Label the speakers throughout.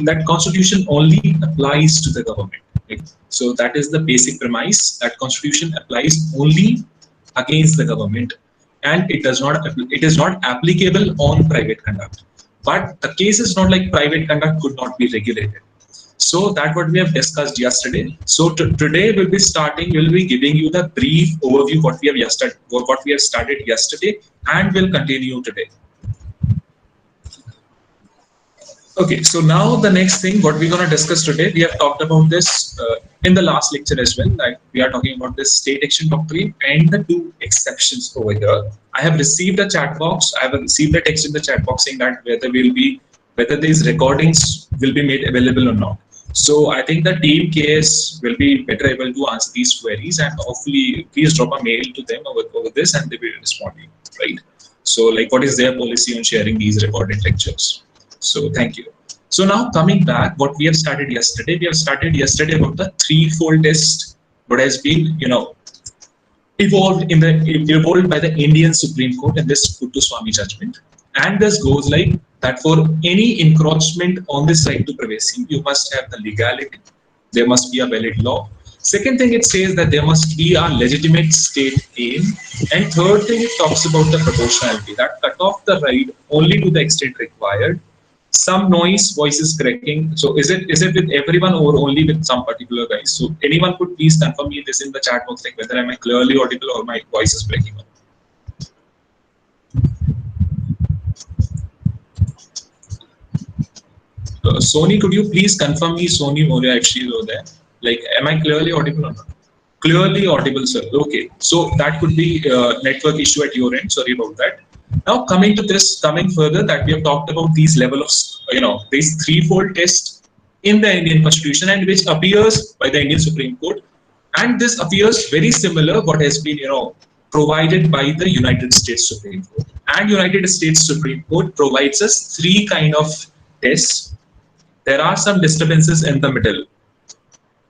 Speaker 1: that constitution only applies to the government. Right? So that is the basic premise, that constitution applies only against the government, and it is not applicable on private conduct. But the case is not like private conduct could not be regulated. So that what we have discussed yesterday. So today we'll be giving you the brief overview what we have started yesterday, and will continue today. Okay, so now the next thing what we're going to discuss today, we have talked about this in the last lecture as well. Like we are talking about this state action doctrine and the two exceptions over here. I have received a chat box. I have received a text in the chat box saying that whether these recordings will be made available or not. So I think the team KS will be better able to answer these queries, and hopefully please drop a mail to them over this and they will respond to you, right? So like what is their policy on sharing these recorded lectures? So thank you. So now coming back, what we have started yesterday, about the threefold test, what has been, evolved by the Indian Supreme Court in this Kuttuswamy judgment. And this goes like that: for any encroachment on this right to privacy, you must have the legality, there must be a valid law. Second thing, it says that there must be a legitimate state aim. And third thing, it talks about the proportionality, that cut off the right only to the extent required. Some voice is cracking. So is it with everyone or only with some particular guys? So anyone could please confirm me this in the chat box, like whether am I clearly audible or my voice is breaking up. Sony, could you please confirm me? Sony Moria actually over there. Like, am I clearly audible or not? Clearly audible, sir. Okay. So that could be network issue at your end. Sorry about that. Now coming further, that we have talked about these level of, these threefold test in the Indian Constitution, and which appears by the Indian Supreme Court. And this appears very similar what has been, provided by the United States Supreme Court. And United States Supreme Court provides us three kind of tests. There are some disturbances in the middle.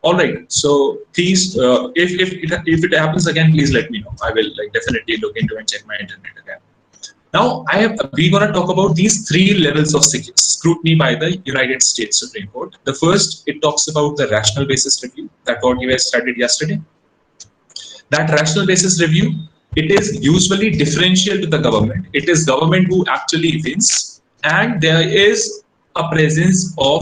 Speaker 1: All right. So please, if it happens again, please let me know. I will definitely look into and check my internet again. Now, we're going to talk about these three levels of scrutiny by the United States Supreme Court. The first, it talks about the rational basis review, that what you have studied yesterday. That rational basis review, it is usually differential to the government. It is government who actually wins, and there is a presence of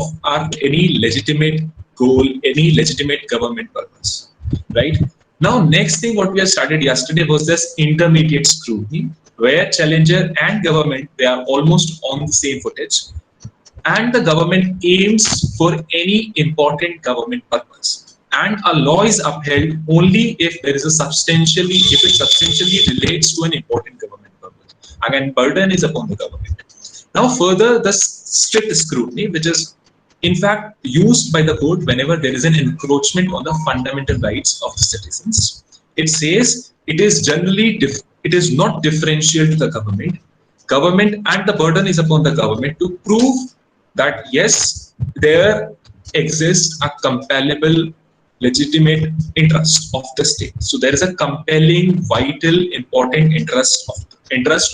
Speaker 1: any legitimate goal, any legitimate government purpose, right? Now, next thing what we have started yesterday was this intermediate scrutiny, where challenger and government, they are almost on the same footage, and the government aims for any important government purpose, and a law is upheld only if it substantially relates to an important government purpose. Again, burden is upon the government. Now further, the strict scrutiny, which is in fact used by the court whenever there is an encroachment on the fundamental rights of the citizens. It says it is generally it is not differential to the government, and the burden is upon the government to prove that yes, there exists a compellable legitimate interest of the state. So there is a compelling, vital, important interest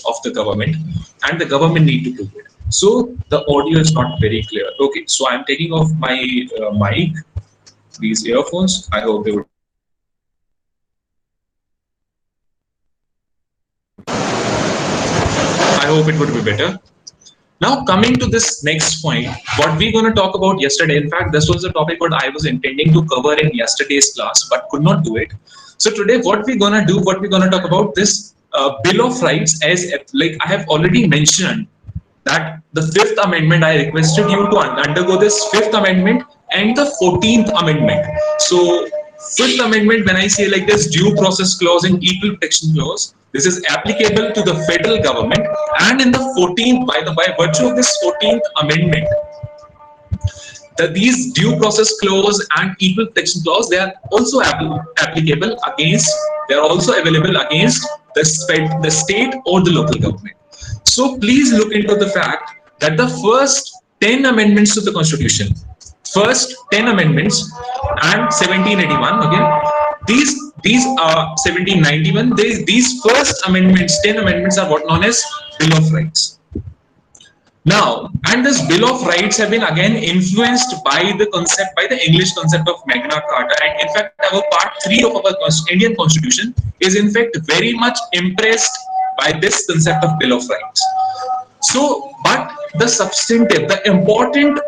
Speaker 1: of the government, and the government need to prove it. So the audio is not very clear. Okay, so I'm taking off my mic, these earphones. I hope they would. I hope it would be better. Now coming to this next point, what we're going to talk about yesterday, in fact, this was a topic what I was intending to cover in yesterday's class, but could not do it. So today what we're going to talk about this Bill of Rights, as like I have already mentioned that the 5th Amendment, I requested you to undergo this 5th Amendment and the 14th Amendment. So 5th Amendment, when I say like this, due process clause and equal protection clause, this is applicable to the federal government, and in the 14th, by virtue of this 14th Amendment, these due process clause and equal protection clause, they are also applicable against, they are also available against the state or the local government. So please look into the fact that the first 10 amendments to the Constitution, first 10 amendments and 1781, okay, these are 1791, these first amendments, 10 amendments are what known as Bill of Rights. Now, and this Bill of Rights have been again influenced by the concept, by the English concept of Magna Carta, and in fact, our part 3 of our Indian Constitution is in fact very much impressed by this concept of Bill of Rights. So, but the substantive, the important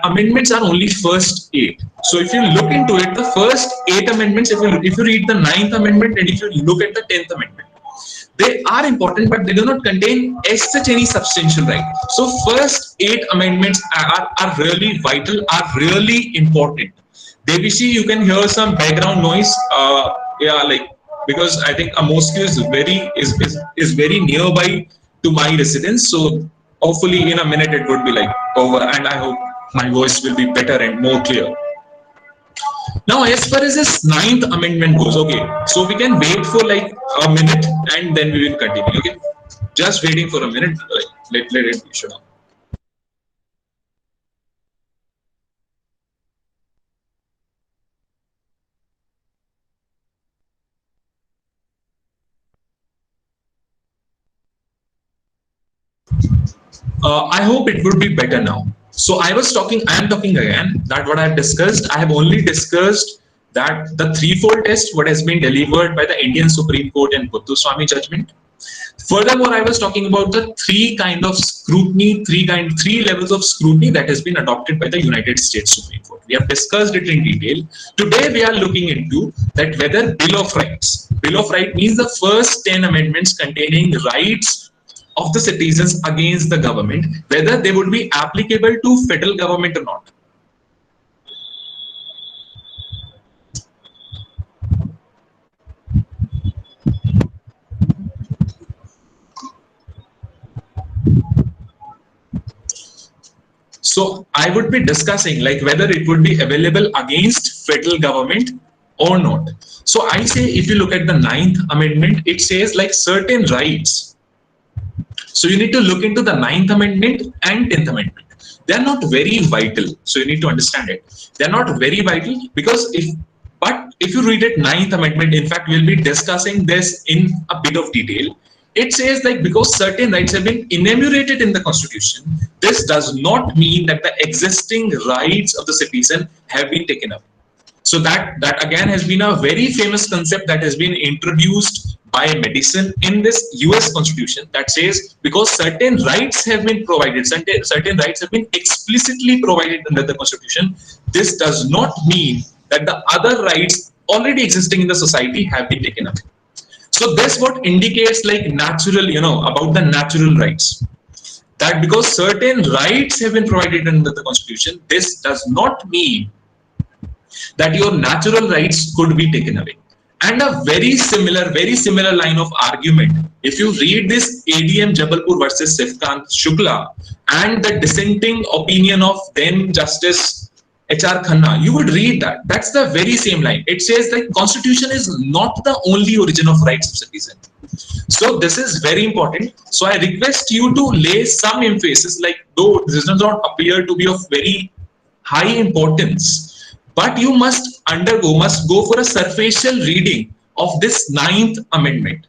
Speaker 1: amendments are only first 8. So, if you look into it, the first 8 amendments, if you read the 9th Amendment and if you look at the 10th Amendment, they are important, but they do not contain as such any substantial right. So first 8 amendments are really vital, are really important. Devishi, you can hear some background noise. Yeah, like, because I think a mosque is very nearby to my residence. So hopefully in a minute it would be like over, and I hope my voice will be better and more clear. Now, as far as this 9th Amendment goes, okay, so we can wait for like a minute and then we will continue, okay? Just waiting for a minute, like, let it be shown. I hope it would be better now. So I am talking again that what I have discussed, I have only discussed that the threefold test, what has been delivered by the Indian Supreme Court in Swami judgment. Furthermore, I was talking about the three kind of scrutiny, three levels of scrutiny that has been adopted by the United States Supreme Court. We have discussed it in detail. Today, we are looking into that whether Bill of Rights. Bill of Rights means the first 10 amendments containing rights of the citizens against the government, whether they would be applicable to federal government or not. So I would be discussing like whether it would be available against federal government or not. So I say, if you look at the 9th Amendment, it says like certain rights. So you need to look into the 9th Amendment and 10th Amendment. They are not very vital. So you need to understand it. They are not very vital because if you read it 9th Amendment, in fact, we'll be discussing this in a bit of detail. It says like because certain rights have been enumerated in the Constitution, this does not mean that the existing rights of the citizen have been taken up. So that again has been a very famous concept that has been introduced by Madison in this US Constitution, that says because certain rights have been provided, certain rights have been explicitly provided under the Constitution, this does not mean that the other rights already existing in the society have been taken up. So this what indicates like natural, about the natural rights. That because certain rights have been provided under the Constitution, this does not mean that your natural rights could be taken away. And a very similar line of argument, if you read this ADM Jabalpur versus Sifkant Shukla and the dissenting opinion of then Justice HR Khanna, you would read that. That's the very same line. It says that Constitution is not the only origin of rights of citizen. So this is very important. So I request you to lay some emphasis, like though this does not appear to be of very high importance, but you must go for a superficial reading of this 9th Amendment.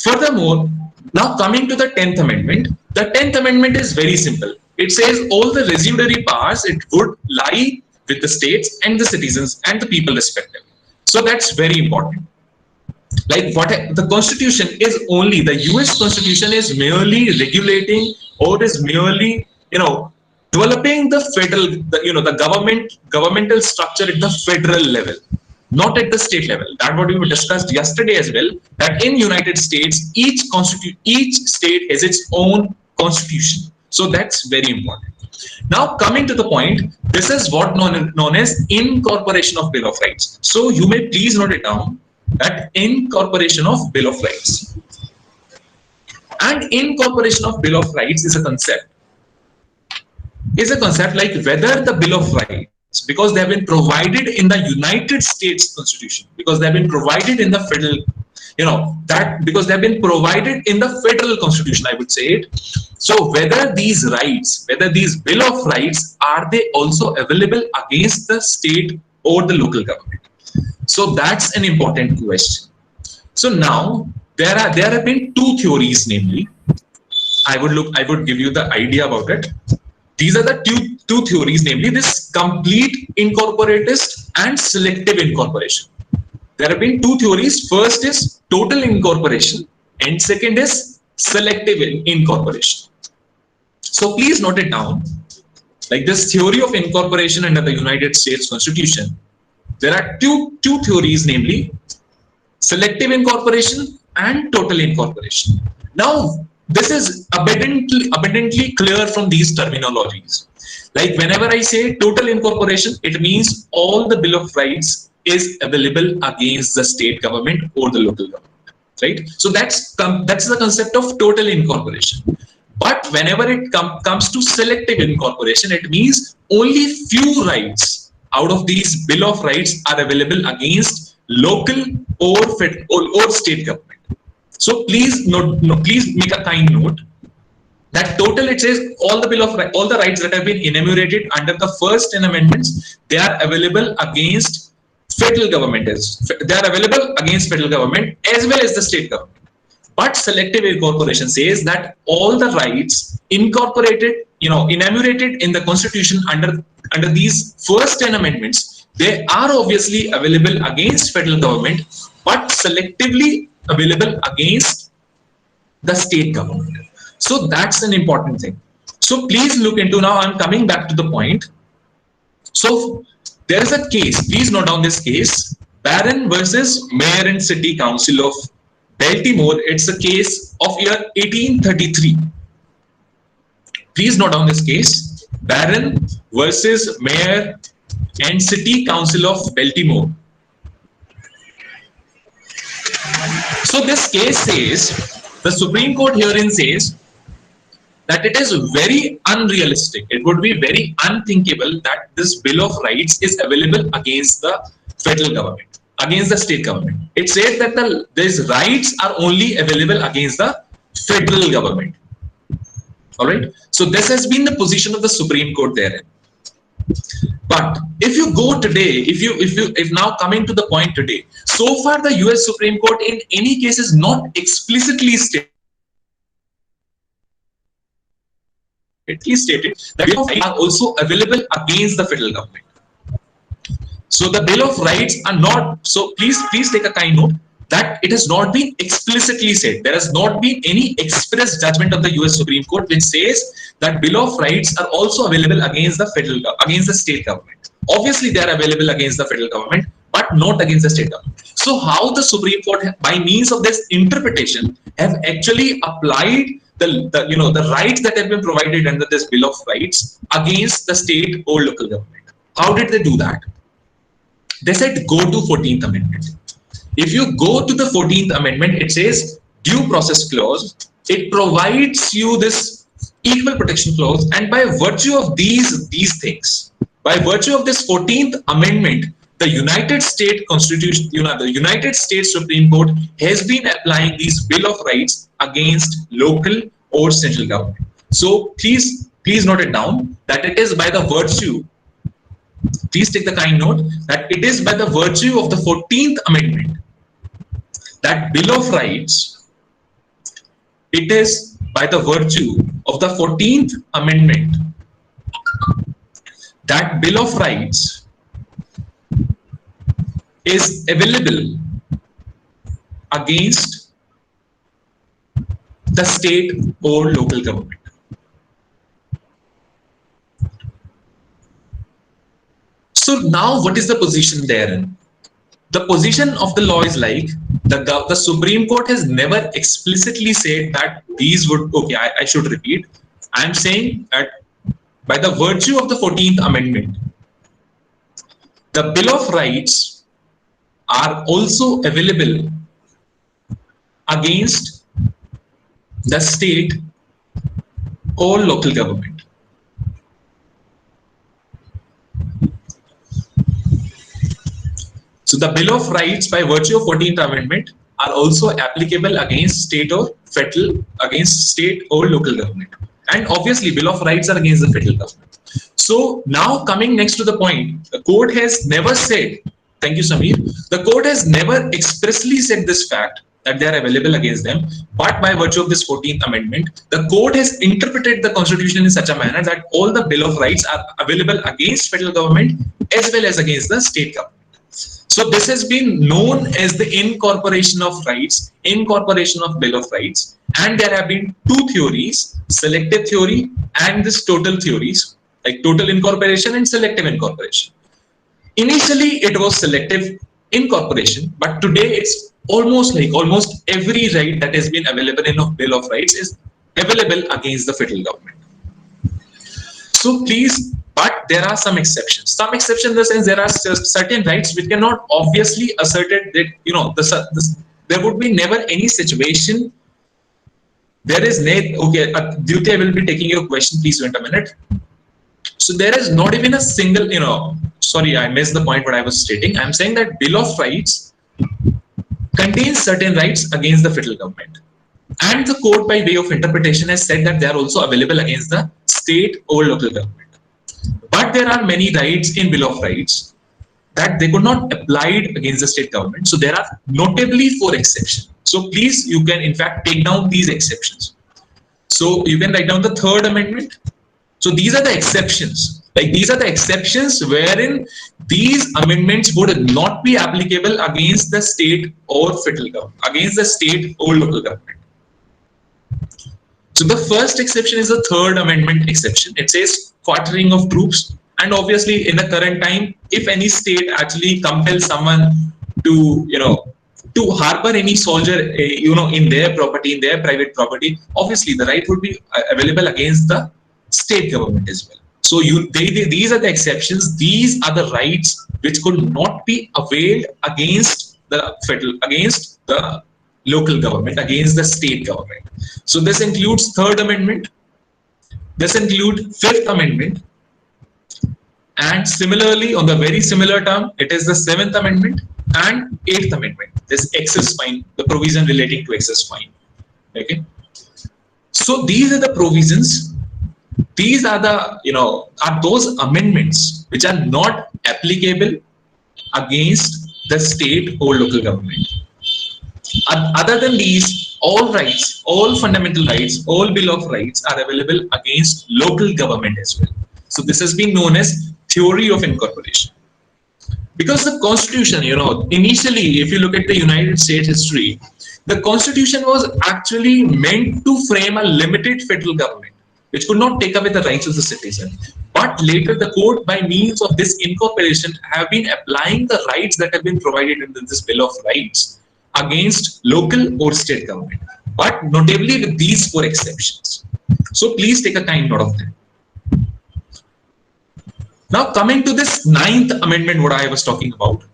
Speaker 1: Furthermore, now coming to the 10th Amendment, the 10th Amendment is very simple. It says all the residuary powers, it would lie with the states and the citizens and the people respectively. So that's very important. Like what the Constitution is only, the US Constitution is merely regulating or is merely, developing the federal, the governmental structure at the federal level, not at the state level. That what we discussed yesterday as well, that in United States, each state has its own constitution. So that's very important. Now coming to the point, this is what known as incorporation of Bill of Rights. So you may please note it down, that incorporation of Bill of Rights. And incorporation of Bill of Rights is a concept like whether the Bill of Rights, because they have been provided in the United States Constitution, because they have been provided in the federal, because they have been provided in the federal Constitution, I would say it. So whether these rights, whether these Bill of Rights, are they also available against the state or the local government? So that's an important question. So now there have been two theories, namely, I would give you the idea about it. These are the two theories, namely this complete incorporatist and selective incorporation. There have been two theories. First is total incorporation, and second is selective incorporation. So please note it down. Like this theory of incorporation under the United States Constitution, there are two theories, namely selective incorporation and total incorporation. Now, this is abundantly clear from these terminologies. Like whenever I say total incorporation, it means all the Bill of Rights is available against the state government or the local government, right? So that's the concept of total incorporation. But whenever it comes to selective incorporation, it means only few rights out of these Bill of Rights are available against local or state government. So please please make a kind note that total, it says all the rights that have been enumerated under the first 10 amendments, they are available against federal government. They are available against federal government as well as the state government. But selective incorporation says that all the rights incorporated, enumerated in the Constitution under these first 10 amendments, they are obviously available against federal government, but selectively available against the state government. So that's an important thing. So please look into, now I'm coming back to the point. So there is a case, please note down this case, Barron versus Mayor and City Council of Baltimore. It's a case of year 1833. Please note down this case, Barron versus Mayor and City Council of Baltimore. So this case says, the Supreme Court herein says that it is very unrealistic. It would be very unthinkable that this Bill of Rights is available against the federal government, against the state government. It says that these rights are only available against the federal government. All right. So this has been the position of the Supreme Court therein. But if you go today, if now coming to the point today, so far the US Supreme Court in any case is not explicitly stated that Bill of Rights are also available against the federal government. So the Bill of Rights are not, so please take a kind note that it has not been explicitly said. There has not been any express judgment of the US Supreme Court which says that Bill of Rights are also available against the state government. Obviously they are available against the federal government, but not against the state government. So how the Supreme Court, by means of this interpretation, have actually applied the rights that have been provided under this Bill of Rights against the state or local government. How did they do that? They said go to 14th Amendment. If you go to the 14th Amendment, it says due process clause. It provides you this equal protection clause, and by virtue of these things, by virtue of this 14th Amendment, the United States Constitution, the United States Supreme Court has been applying these Bill of Rights against local or central government. So please note it down that it is by the virtue, please take the kind note that it is by the virtue of the 14th Amendment that Bill of Rights, it is by the virtue of the 14th Amendment that Bill of Rights is available against the state or local government. So now what is the position therein? The position of the law is like the Supreme Court has never explicitly said that these would, okay, I should repeat. I am saying that by the virtue of the 14th Amendment, the Bill of Rights are also available against the state or local government. So the Bill of Rights by virtue of 14th Amendment are also applicable against state or federal, against state or local government. And obviously Bill of Rights are against the federal government. So now coming next to the point, the court has never said, thank you Samir, the court has never expressly said this fact that they are available against them. But by virtue of this 14th Amendment, the court has interpreted the Constitution in such a manner that all the Bill of Rights are available against federal government as well as against the state government. So this has been known as the incorporation of rights, incorporation of Bill of Rights, and there have been two theories, selective theory and this total theories, like total incorporation and selective incorporation. Initially, it was selective incorporation, but today it's almost every right that has been available in a Bill of Rights is available against the federal government. So please, but there are some exceptions. Some exceptions in the sense there are certain rights which cannot obviously asserted that, you know, there would be never any situation. There is okay, Dyuti, I will be taking your question. Please wait a minute. So there is not even a single, you know, sorry, I missed the point what I was stating. I'm saying that Bill of Rights contains certain rights against the federal government. And the court, by way of interpretation, has said that they are also available against the state or local government. But there are many rights in Bill of Rights that they could not applied against the state government. So there are notably 4 exceptions. So please, you can in fact take down these exceptions. So you can write down the 3rd Amendment. So these are the exceptions. Like these are the exceptions wherein these amendments would not be applicable against the state or federal government, against the state or local government. So the first exception is the 3rd Amendment exception. It says quartering of troops, and obviously in the current time, if any state actually compels someone to, you know, to harbor any soldier, you know, in their property, in their private property, obviously the right would be available against the state government as well. So these are the exceptions. These are the rights which could not be availed against the federal, against the local government, against the state government. So this includes 3rd Amendment. This includes 5th Amendment. And similarly, on the very similar term, it is the 7th Amendment and 8th Amendment. This excess fine, the provision relating to excess fine. Okay. So these are the provisions. These are the, you know, are those amendments which are not applicable against the state or local government. Other than these, all rights, all fundamental rights, all Bill of Rights are available against local government as well. So this has been known as theory of incorporation. Because the Constitution, you know, initially, if you look at the United States history, the Constitution was actually meant to frame a limited federal government, which could not take away the rights of the citizen. But later, the court, by means of this incorporation, have been applying the rights that have been provided in this Bill of Rights against local or state government, but notably with these 4 exceptions. So please take a kind note of them. Now coming to this 9th Amendment, what I was talking about.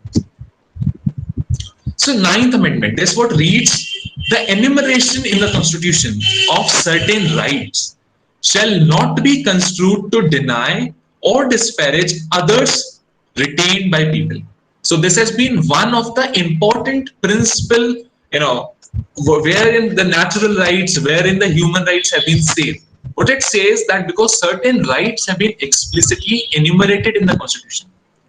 Speaker 1: So 9th Amendment, this what reads, the enumeration in the Constitution of certain rights shall not be construed to deny or disparage others retained by people. So this has been one of the important principle, you know, wherein the natural rights, wherein the human rights have been saved. What it says that because certain rights have been explicitly enumerated in the Constitution,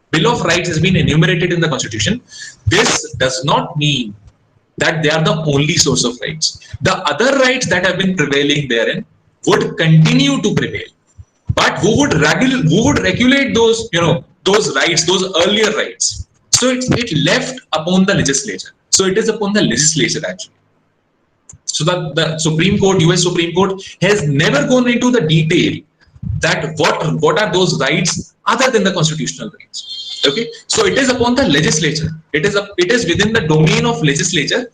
Speaker 1: Bill of Rights has been enumerated in the Constitution, this does not mean that they are the only source of rights. The other rights that have been prevailing therein would continue to prevail. But who would regulate those, you know, those rights, those earlier rights? So it left upon the legislature. So it is upon the legislature actually. So that the Supreme Court, US Supreme Court, has never gone into the detail that what are those rights other than the constitutional rights. Okay, so it is upon the legislature. It is within the domain of legislature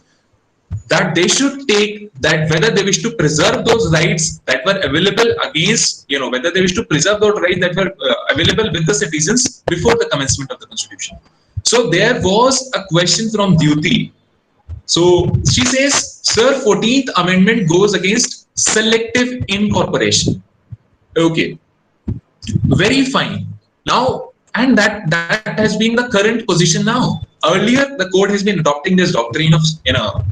Speaker 1: that they should take that whether they wish to preserve those rights that were available against, you know, whether they wish to preserve those rights that were available with the citizens before the commencement of the Constitution. So there was a question from Dyuti. So she says, sir, 14th Amendment goes against selective incorporation. Okay, very fine. Now, and that has been the current position now. Earlier, the court has been adopting this doctrine of, you know,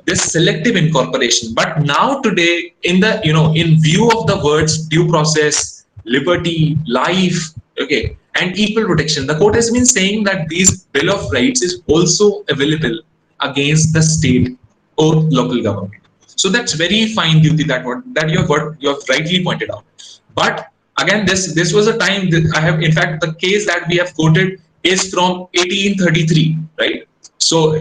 Speaker 1: this selective incorporation. But now today, in the, you know, in view of the words due process, liberty, life, okay, and equal protection, the court has been saying that these Bill of Rights is also available against the state or local government. So that's very fine duty that you have rightly pointed out. But again, this was a time that I have, in fact, the case that we have quoted is from 1833, right? So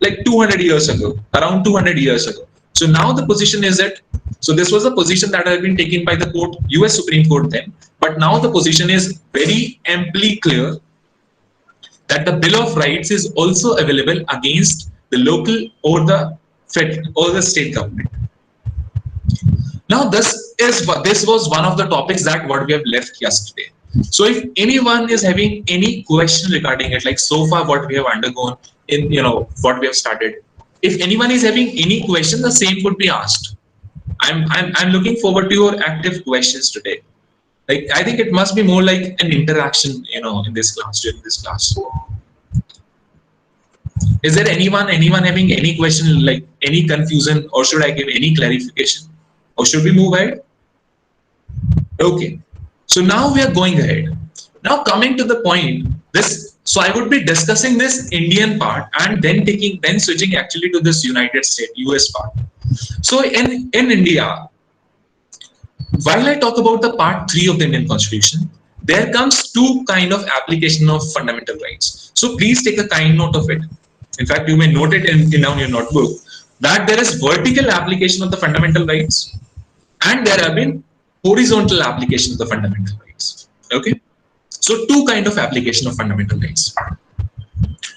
Speaker 1: like 200 years ago, around 200 years ago. So now the position is that, so this was a position that had been taken by the court, US Supreme Court then, but now the position is very amply clear that the Bill of Rights is also available against the local or the federal or the state government. Now this was one of the topics that what we have left yesterday. So if anyone is having any question regarding it, like so far what we have undergone in what we have started, if anyone is having any question, the same could be asked. I'm looking forward to your active questions today. Like I think it must be more like an interaction, in this class, during this class. Is there anyone having any question, like any confusion, or should I give any clarification, or should we move ahead? Okay. So now we are going ahead. Now coming to the point, so I would be discussing this Indian part and then switching actually to this United States, US part. So in India, while I talk about the part 3 of the Indian Constitution, there comes two kind of application of fundamental rights. So please take a kind note of it. In fact, you may note it in your notebook that there is vertical application of the fundamental rights and there have been horizontal application of the fundamental rights. Okay. So two kind of application of fundamental rights.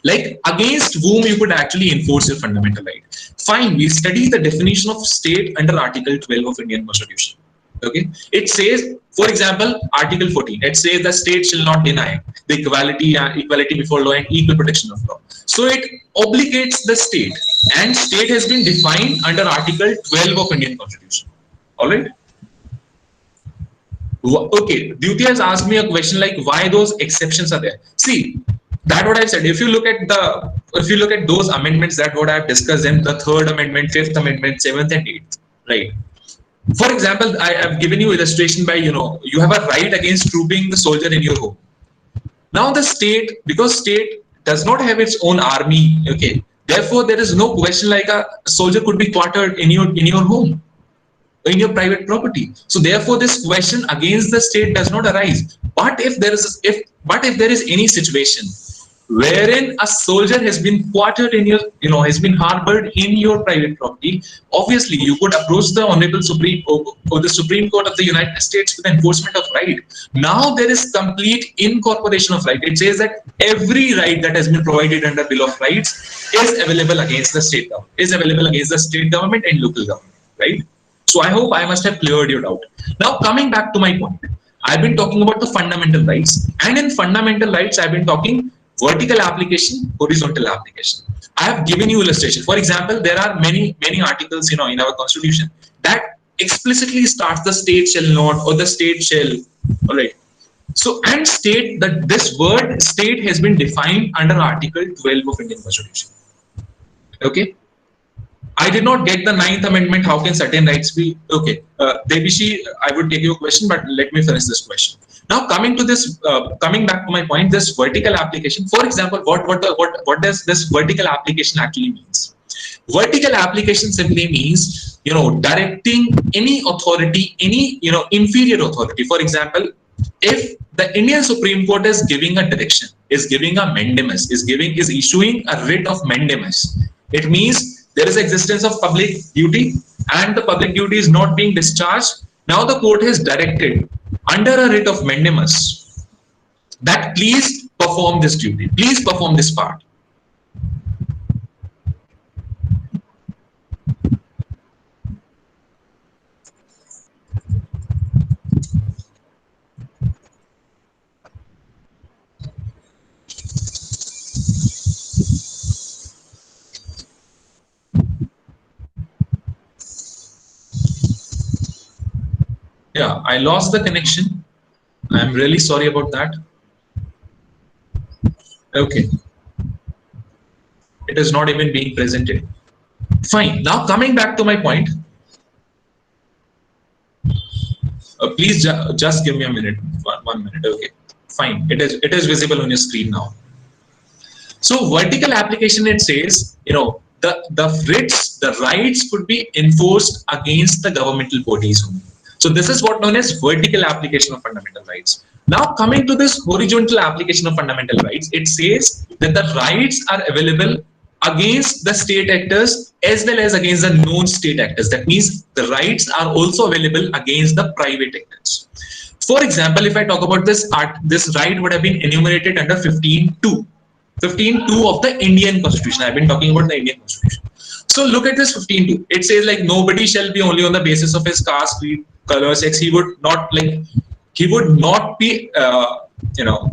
Speaker 1: Like against whom you could actually enforce your fundamental right. Fine, we study the definition of state under Article 12 of Indian Constitution. Okay, it says, for example, Article 14, it says the state shall not deny the equality before law and equal protection of law. So it obligates the state, and state has been defined under Article 12 of Indian Constitution. All right. Okay, Duty has asked me a question like why those exceptions are there. See, that what I've said. If you look at those amendments that what I've discussed, them the 3rd Amendment, 5th Amendment, 7th and 8th, right? For example, I have given you illustration by you have a right against trooping the soldier in your home. Now the state, because state does not have its own army, okay, therefore there is no question like a soldier could be quartered in your home, in your private property. So therefore this question against the state does not arise. But if there is any situation wherein a soldier has been quartered in has been harbored in your private property, obviously you could approach the Honorable Supreme or the Supreme Court of the United States for the enforcement of right. Now there is complete incorporation of right. It says that every right that has been provided under Bill of Rights is available against the state government, and local government, right? So I hope I must have cleared your doubt. Now coming back to my point, I've been talking about the fundamental rights, and in fundamental rights I've been talking vertical application, horizontal application. I have given you illustration. For example, there are many articles in our Constitution that explicitly starts the state shall not or the state shall. All right. So and state that this word state has been defined under Article 12 of Indian Constitution. Okay. I did not get the 9th Amendment. How can certain rights be? Okay, Debishi, I would take your question, but let me finish this question. Now, coming back to my point, this vertical application. For example, what does this vertical application actually means? Vertical application simply means directing any authority, any inferior authority. For example, if the Indian Supreme Court is giving a direction, is giving a mandamus, is issuing a writ of mandamus, it means there is existence of public duty and the public duty is not being discharged. Now the court has directed under a writ of mandamus that please perform this duty, please perform this part. Yeah, I lost the connection. I'm really sorry about that. Okay. It is not even being presented. Fine. Now coming back to my point. Please just give me a minute. One minute. Okay. Fine. It is visible on your screen now. So vertical application, it says, the writs, the rights could be enforced against the governmental bodies only. So this is what known as vertical application of fundamental rights. Now coming to this horizontal application of fundamental rights, it says that the rights are available against the state actors as well as against the non-state actors. That means the rights are also available against the private actors. For example, if I talk about this right would have been enumerated under 15.2. 15.2 of the Indian Constitution. I've been talking about the Indian Constitution. So look at this 15.2. It says like nobody shall be only on the basis of his caste, creed, color, sex. He would not be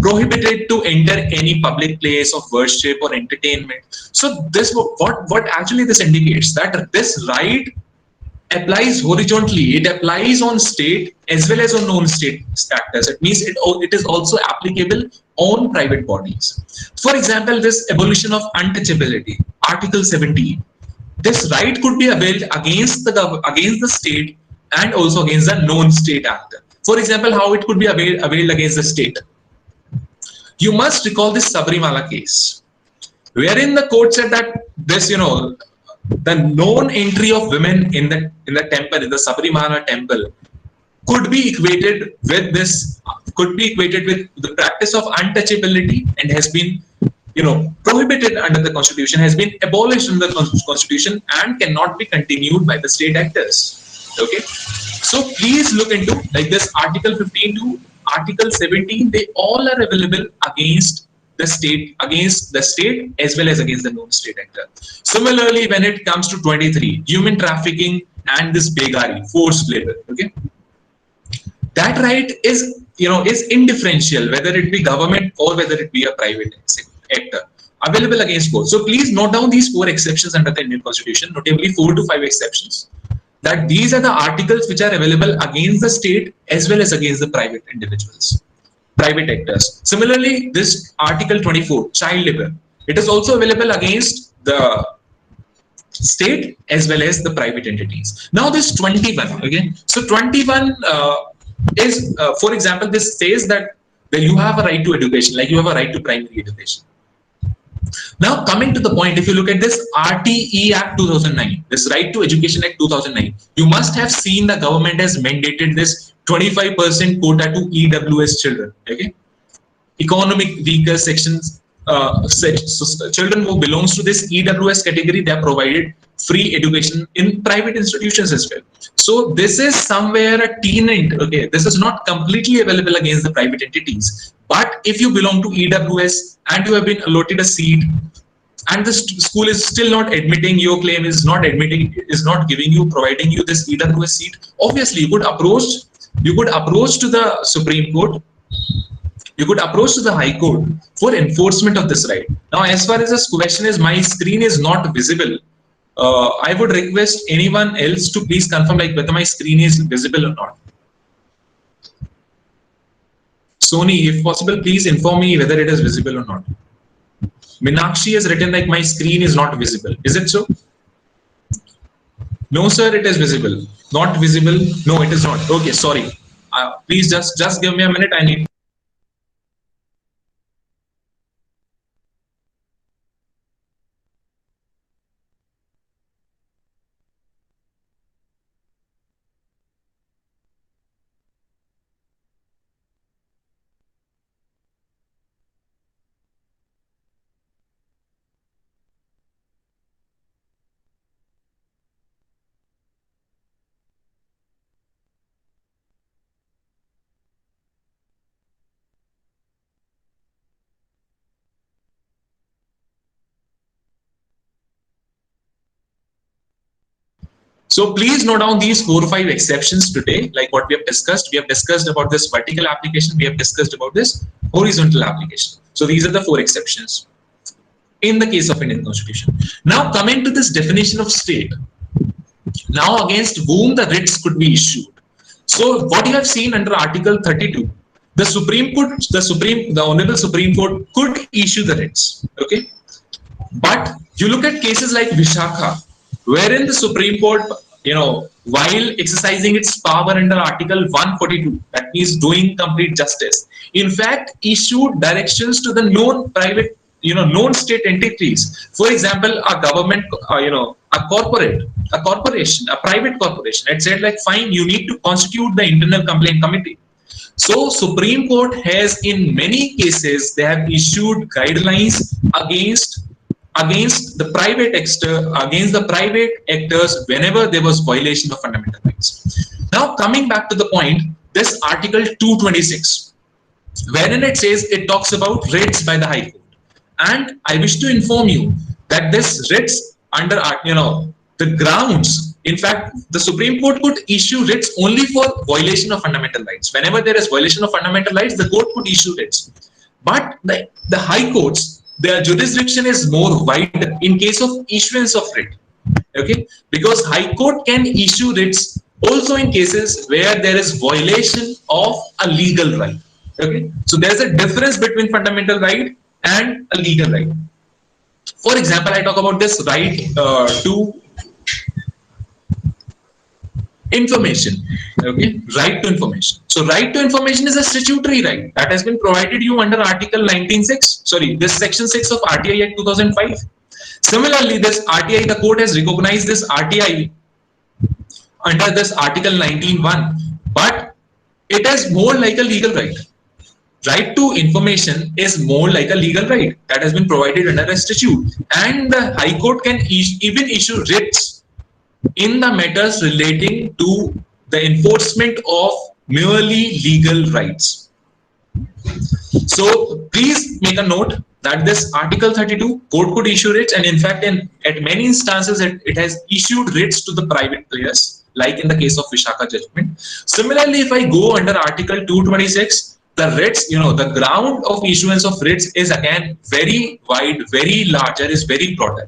Speaker 1: prohibited to enter any public place of worship or entertainment. So this what actually this indicates that this right applies horizontally. It applies on state as well as on non-state actors. It means it is also applicable on private bodies. For example, this abolition of untouchability, Article 17. This right could be availed against the state and also against the non-state actor. For example, how it could be availed against the state. You must recall this Sabarimala case, wherein the court said that this, the known entry of women in the temple, in the Sabarimala temple, could be equated with the practice of untouchability, and has been prohibited under the constitution, has been abolished under the constitution, and cannot be continued by the state actors. Okay, so please look into like this Article 15 to Article 17. They all are available against the state as well as against the non-state actor. Similarly, when it comes to 23, human trafficking and this begari, forced labor, okay, that right is indifferential, whether it be government or whether it be a private actor, available against both. So please note down these 4 exceptions under the Indian Constitution, notably 4 to 5 exceptions. That these are the articles which are available against the state as well as against the private individuals, private actors. Similarly, this Article 24, child labor, it is also available against the state as well as the private entities. Now this 21, okay, so 21 is, for example, this says that you have a right to education, like you have a right to primary education. Now coming to the point, if you look at this RTE Act 2009, this Right to Education Act 2009, you must have seen the government has mandated this 25% quota to EWS children, okay, economic weaker sections, children who belongs to this EWS category, they are provided free education in private institutions as well. So this is somewhere a tenant, okay, this is not completely available against the private entities, but if you belong to EWS and you have been allotted a seat and the school is still not admitting, your claim is not admitting, is not providing you this EWS seat, obviously you could approach to the Supreme Court, you could approach to the High Court for enforcement of this right. Now, as far as this question is, my screen is not visible. I would request anyone else to please confirm like whether my screen is visible or not. Sony, if possible, please inform me whether it is visible or not. Minakshi has written like my screen is not visible. Is it so? No, sir, it is visible. Not visible. No, it is not. Okay, sorry. Please just give me a minute. I need. So please note down these 4 or 5 exceptions today, like what we have discussed. We have discussed about this vertical application. We have discussed about this horizontal application. So these are the 4 exceptions in the case of Indian Constitution. Now coming to this definition of state. Now against whom the writs could be issued. So what you have seen under Article 32, the Supreme Court, the Honorable Supreme Court could issue the writs. Okay, but you look at cases like Vishakha, wherein the Supreme Court, while exercising its power under Article 142, that means doing complete justice, in fact, issued directions to the known private known state entities. For example, a government, a corporation, a private corporation. It said like, fine, you need to constitute the internal complaint committee. So Supreme Court has, in many cases, they have issued guidelines against the private actors whenever there was violation of fundamental rights. Now coming back to the point, this Article 226, wherein it says, it talks about writs by the High Court, and I wish to inform you that this writs under the grounds. In fact, the Supreme Court could issue writs only for violation of fundamental rights. Whenever there is violation of fundamental rights, the court could issue writs. But the High Courts, their jurisdiction is more wide in case of issuance of writ. Okay, because High Court can issue writs also in cases where there is violation of a legal right. Okay, so there's a difference between fundamental right and a legal right. For example, I talk about this right to information. Okay, right to information. So right to information is a statutory right that has been provided you under Article 19(6). Sorry, this Section 6 of RTI Act 2005. Similarly, this RTI, the court has recognized this RTI under this Article 19(1), but it is more like a legal right. Right to information is more like a legal right that has been provided under a statute, and the High Court can even issue writs in the matters relating to the enforcement of merely legal rights. So please make a note that this Article 32, court could issue writs, and in fact, at many instances, it has issued writs to the private players, like in the case of Vishaka judgment. Similarly, if I go under Article 226, the writs, the ground of issuance of writs is again very wide, very larger, is very broader.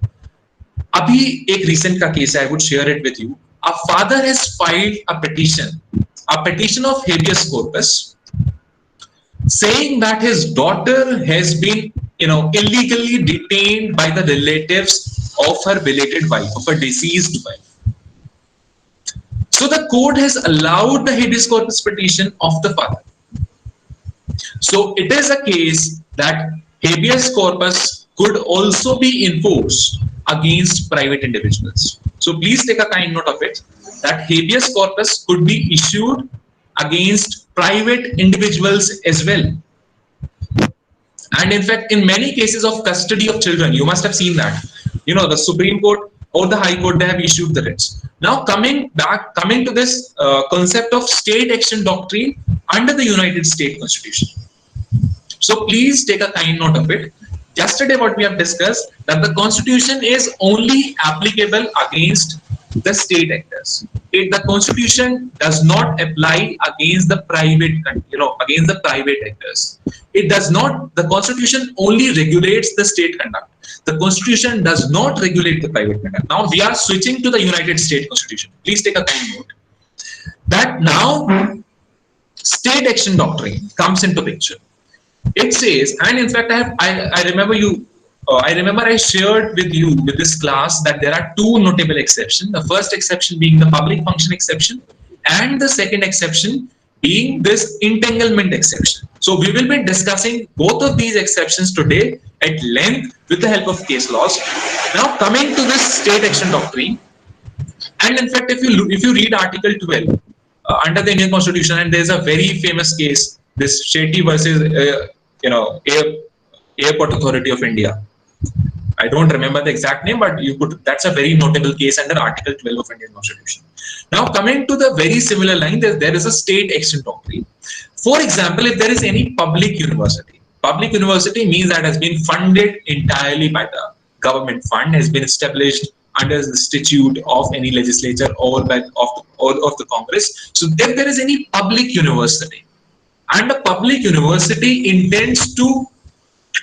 Speaker 1: Abhi ek recent ka case, I would share it with you. A father has filed a petition of habeas corpus, saying that his daughter has been, illegally detained by the relatives of her belated wife, of her deceased wife. So the court has allowed the habeas corpus petition of the father. So it is a case that habeas corpus could also be enforced against private individuals. So please take a kind note of it, that habeas corpus could be issued against private individuals as well. And in fact, in many cases of custody of children, you must have seen that, the Supreme Court or the High Court, they have issued the writs. Now coming to this concept of state action doctrine under the United States Constitution. So please take a kind note of it. Yesterday what we have discussed, that the Constitution is only applicable against the state actors. The Constitution does not apply against the private actors. It does not. The Constitution only regulates the state conduct. The Constitution does not regulate the private conduct. Now we are switching to the United States Constitution. Please take a kind note that now state action doctrine comes into picture. It says, and in fact, I remember I shared with you with this class that there are two notable exceptions. The first exception being the public function exception, and the second exception being this entanglement exception. So we will be discussing both of these exceptions today at length with the help of case laws. Now coming to this state action doctrine, and in fact, if you read Article 12 under the Indian Constitution, and there is a very famous case, this Shetty versus Airport Authority of India. I don't remember the exact name, but that's a very notable case under Article 12 of Indian Constitution. Now coming to the very similar line, there is a state action doctrine. For example, if there is any public university means that has been funded entirely by the government fund, has been established under the statute of any legislature or of the Congress. So if there is any public university, and the public university intends to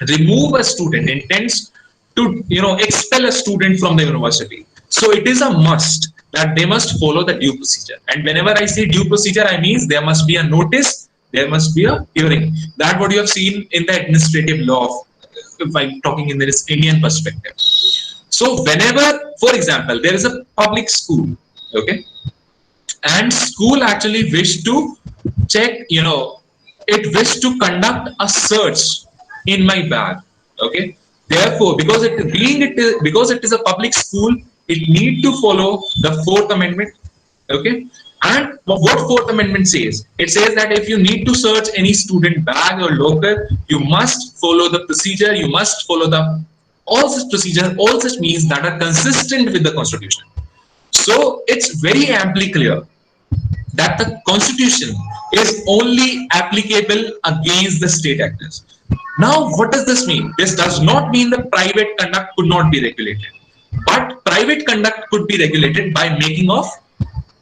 Speaker 1: remove a student, intends to expel a student from the university, so it is a must that they must follow the due procedure. And whenever I say due procedure, I mean there must be a notice, there must be a hearing. That what you have seen in the administrative law, if I'm talking in this Indian perspective. So whenever, for example, there is a public school, okay, and school actually wish to check, it wished to conduct a search in my bag, okay. Therefore, because it is a public school, it need to follow the Fourth Amendment. Okay, and what Fourth Amendment says? It says that if you need to search any student bag or locker, you must follow the procedure. You must follow the all such procedure, all such means that are consistent with the Constitution. So it's very amply clear that the Constitution is only applicable against the state actors. Now, what does this mean? This does not mean that private conduct could not be regulated, but private conduct could be regulated by making of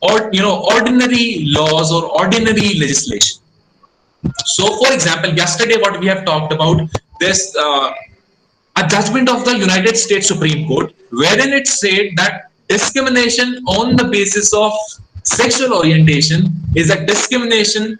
Speaker 1: or ordinary laws or ordinary legislation. So, for example, yesterday what we have talked about this a judgment of the United States Supreme Court, wherein it said that discrimination on the basis of sexual orientation is a discrimination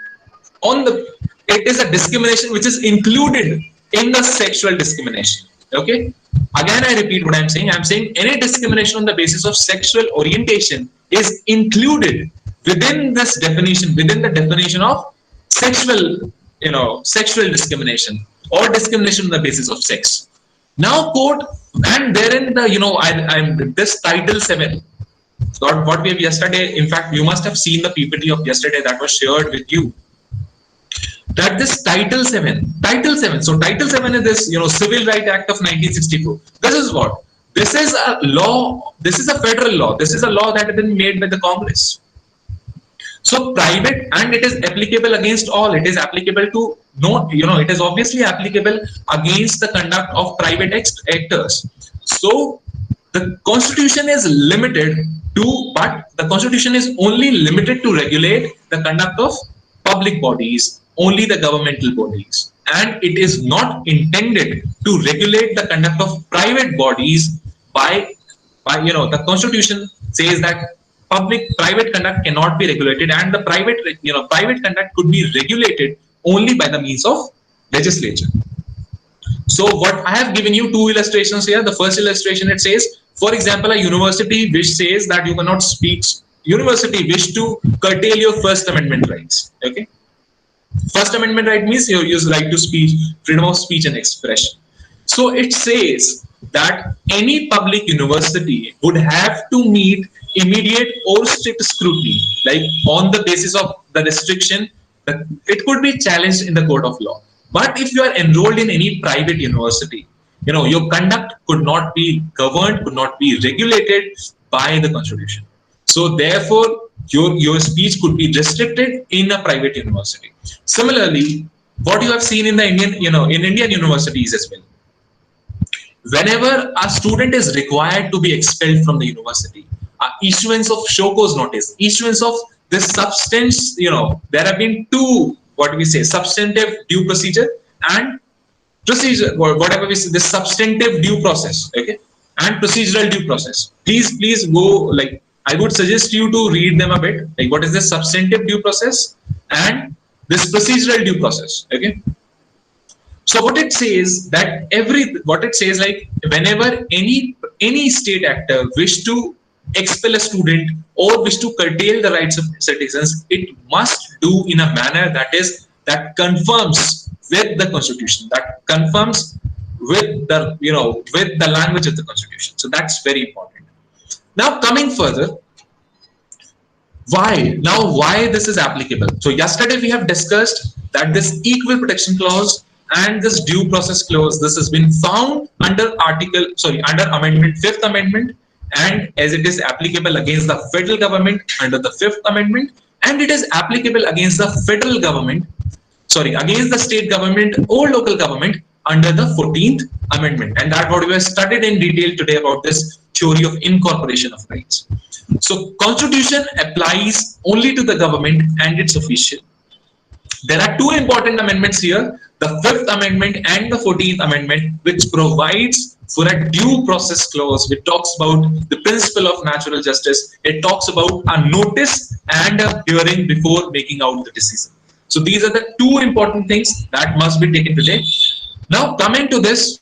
Speaker 1: on the it is a discrimination which is included in the sexual discrimination. Okay. Again, I repeat what I'm saying. I'm saying any discrimination on the basis of sexual orientation is included within this definition, within the definition of sexual, sexual discrimination or discrimination on the basis of sex. Now, quote, and therein the I'm this Title 7. What we have yesterday. In fact, you must have seen the PPT of yesterday that was shared with you. That this Title 7. So Title 7 is this Civil Rights Act of 1964. This is what? This is a law. This is a federal law. This is a law that has been made by the Congress. So private, and it is applicable against all. It is applicable to it is obviously applicable against the conduct of private actors. So the Constitution is limited to, but the Constitution is only limited to regulate the conduct of public bodies, only the governmental bodies, and it is not intended to regulate the conduct of private bodies by the Constitution says that private conduct cannot be regulated, and the private conduct could be regulated only by the means of legislature. So what I have given you two illustrations here. The first illustration, it says, for example, a university which says that you cannot speak. University wish to curtail your First Amendment rights. Okay. First Amendment right means your right to speech, freedom of speech and expression. So it says that any public university would have to meet immediate or strict scrutiny, like on the basis of the restriction that it could be challenged in the court of law. But if you are enrolled in any private university, your conduct could not be governed, could not be regulated by the Constitution. So therefore, your speech could be restricted in a private university. Similarly, what you have seen in the Indian universities as well. Whenever a student is required to be expelled from the university, issuance of show cause notice, issuance of this substance, there have been two, substantive due procedure and procedure, whatever we say, this substantive due process, okay, and procedural due process. Please go, I would suggest you to read them a bit, like what is this substantive due process and this procedural due process, okay. So what it says that whenever any state actor wish to expel a student or wish to curtail the rights of citizens, it must do in a manner that confirms with the Constitution, that confirms with the with the language of the Constitution. So that's very important. Now coming further, why this is applicable? So yesterday we have discussed that this equal protection clause and this due process clause, this has been found under amendment, Fifth Amendment, and as it is applicable against the federal government under the Fifth Amendment, and it is applicable against the federal government, against the state government or local government under the 14th Amendment. And that's what we have studied in detail today about this theory of incorporation of rights. So Constitution applies only to the government and its official. There are two important amendments here, the Fifth Amendment and the 14th Amendment, which provides for a due process clause, which talks about the principle of natural justice. It talks about a notice and a hearing before making out the decision. So these are the two important things that must be taken today. Now coming to this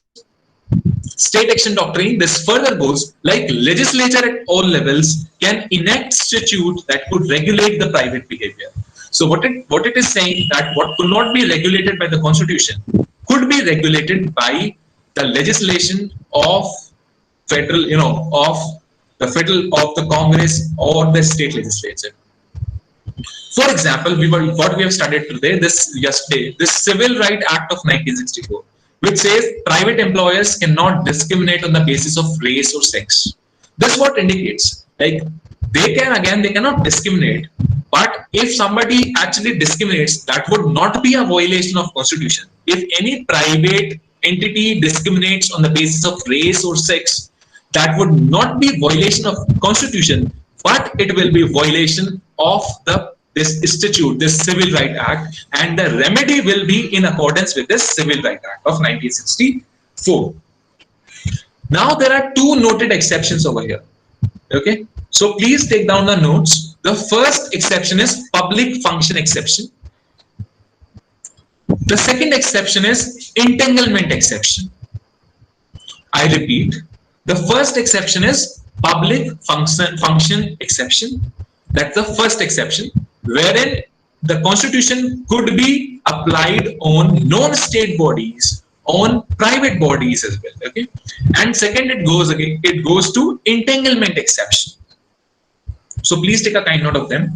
Speaker 1: state action doctrine, this further goes like legislature at all levels can enact statutes that could regulate the private behavior. So what it is saying that what could not be regulated by the Constitution could be regulated by the legislation of federal, of the federal, of the Congress or the state legislature. For example, what we have studied today, yesterday, this Civil Right Act of 1964, which says private employers cannot discriminate on the basis of race or sex. This what indicates, like, they cannot discriminate, but if somebody actually discriminates, that would not be a violation of Constitution. If any private entity discriminates on the basis of race or sex, that would not be violation of Constitution, but it will be violation of this statute, this Civil Right Act, and the remedy will be in accordance with this Civil Right Act of 1964. Now there are two noted exceptions over here. Okay, so please take down the notes. The first exception is public function exception. The second exception is entanglement exception. I repeat, the first exception is public function exception. That's the first exception, wherein the Constitution could be applied on non-state bodies, on private bodies as well. Okay, and second, it goes to entanglement exception. So please take a kind note of them.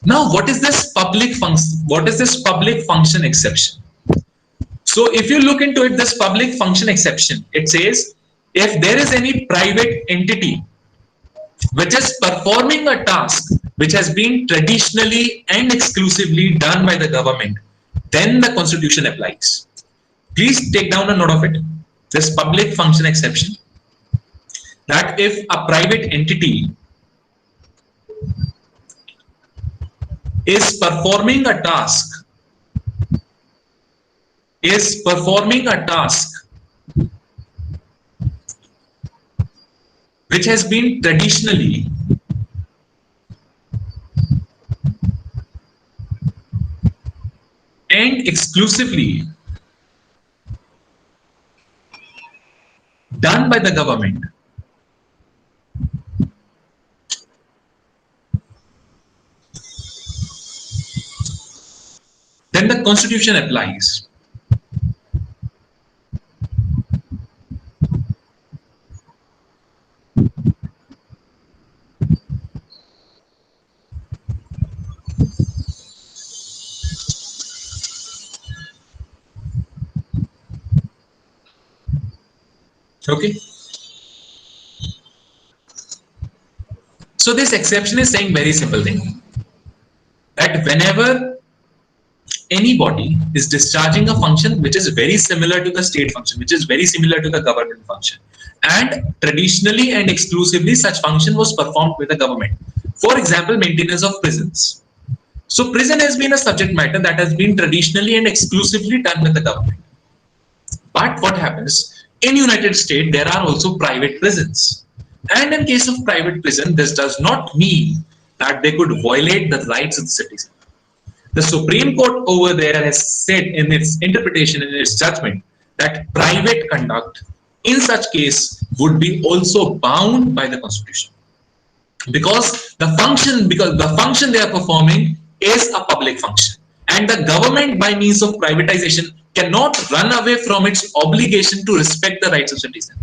Speaker 1: Now, what is this public function? What is this public function exception? So if you look into it, this public function exception, it says if there is any private entity which is performing a task which has been traditionally and exclusively done by the government, then the Constitution applies. Please take down a note of it. This public function exception, that if a private entity is performing a task, which has been traditionally and exclusively done by the government, then the Constitution applies. Okay. So this exception is saying very simple thing, that whenever anybody is discharging a function which is very similar to the state function, which is very similar to the government function, and traditionally and exclusively such function was performed with the government. For example, maintenance of prisons. So prison has been a subject matter that has been traditionally and exclusively done with the government. But what happens in United States, there are also private prisons. And in case of private prison, this does not mean that they could violate the rights of the citizen. The Supreme Court over there has said in its interpretation, in its judgment, that private conduct in such case would be also bound by the Constitution. Because the function they are performing is a public function. And the government, by means of privatization, cannot run away from its obligation to respect the rights of citizens.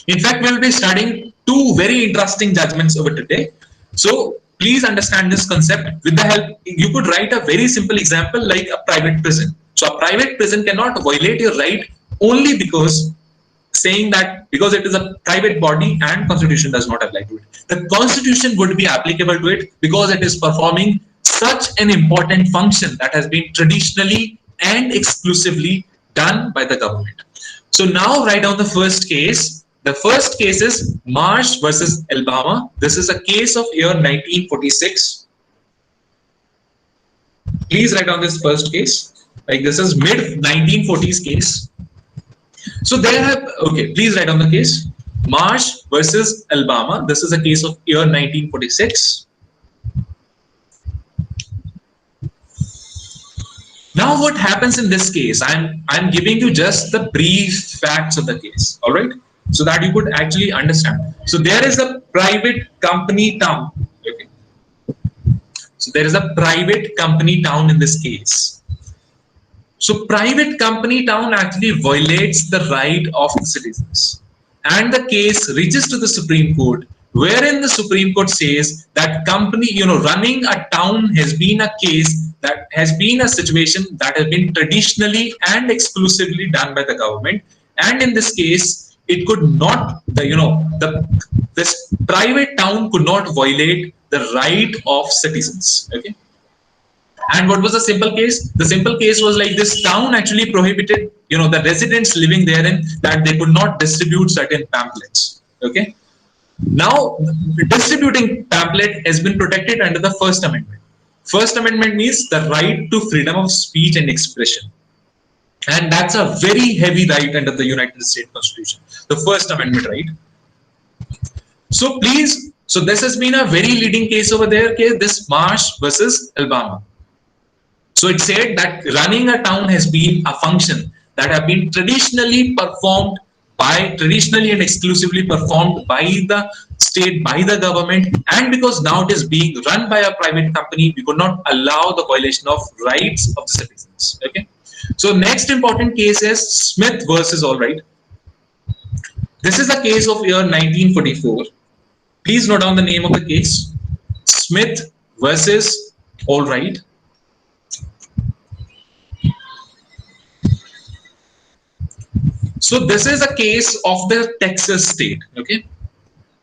Speaker 1: In fact, we will be studying two very interesting judgments over today. So please understand this concept. With the help, you could write a very simple example like a private prison. So a private prison cannot violate your right only because saying that because it is a private body and Constitution does not apply to it. The Constitution would be applicable to it because it is performing such an important function that has been traditionally and exclusively done by the government. So now write down the first case. The first case is Marsh versus Alabama. This is a case of year 1946. Please write down this first case. Like this is mid 1940s case. So there have, okay, please write down the case. Marsh versus Alabama. This is a case of year 1946. Now what happens in this case? I'm giving you just the brief facts of the case, all right? So that you could actually understand. So there is a private company town. Okay. So there is a private company town in this case. So private company town actually violates the right of the citizens. And the case reaches to the Supreme Court, wherein the Supreme Court says that company, running a town has been a case that has been a situation that has been traditionally and exclusively done by the government. And in this case, it could not, this private town could not violate the right of citizens. Okay. And what was the simple case? The simple case was like this town actually prohibited, the residents living therein that they could not distribute certain pamphlets. Okay. Now, distributing pamphlet has been protected under the First Amendment. First Amendment means the right to freedom of speech and expression. And that's a very heavy right under the United States Constitution, the First Amendment right. So please, so this has been a very leading case over there, okay, this Marsh versus Alabama. So it said that running a town has been a function that have been traditionally and exclusively performed by the state, by the government, and because now it is being run by a private company, we could not allow the violation of rights of the citizens. Okay. So next important case is Smith versus Alright. This is the case of year 1944. Please note down the name of the case. Smith versus Alright. So this is a case of the Texas state. Okay.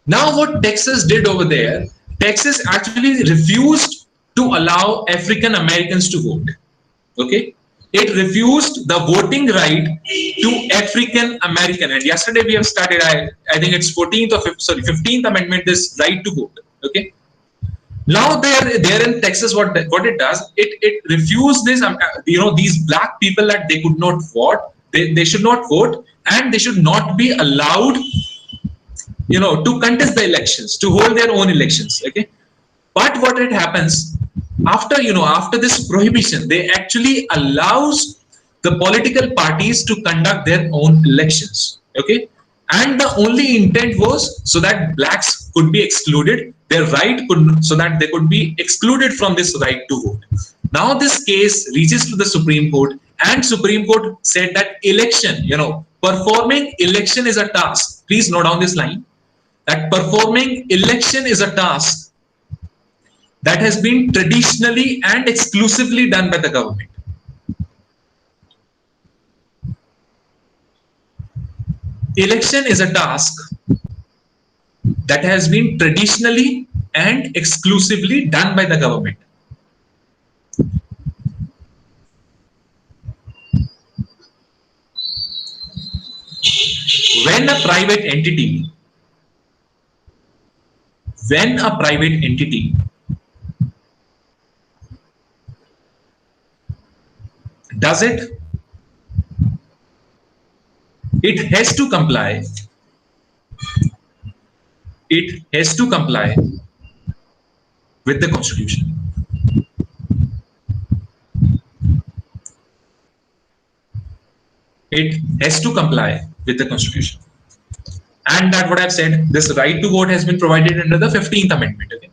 Speaker 1: Now what Texas did over there, Texas actually refused to allow African Americans to vote. Okay. It refused the voting right to African American. And yesterday we have started, I think it's 15th Amendment, this right to vote. Okay. Now there in Texas, what it does, it refused this, these black people that they could not vote, they should not vote, and they should not be allowed, to contest the elections, to hold their own elections. Okay, but what it happens after, after this prohibition, they actually allows the political parties to conduct their own elections. Okay, and the only intent was so that blacks could be excluded, their right could, so that they could be excluded from this right to vote. Now this case reaches to the Supreme Court, and Supreme Court said that election, performing election is a task. Please note down this line, that performing election is a task that has been traditionally and exclusively done by the government. Election is a task that has been traditionally and exclusively done by the government. When a private entity does it, it has to comply. It has to comply with the Constitution. It has to comply with the Constitution. And that what I've said, this right to vote has been provided under the 15th Amendment. Okay?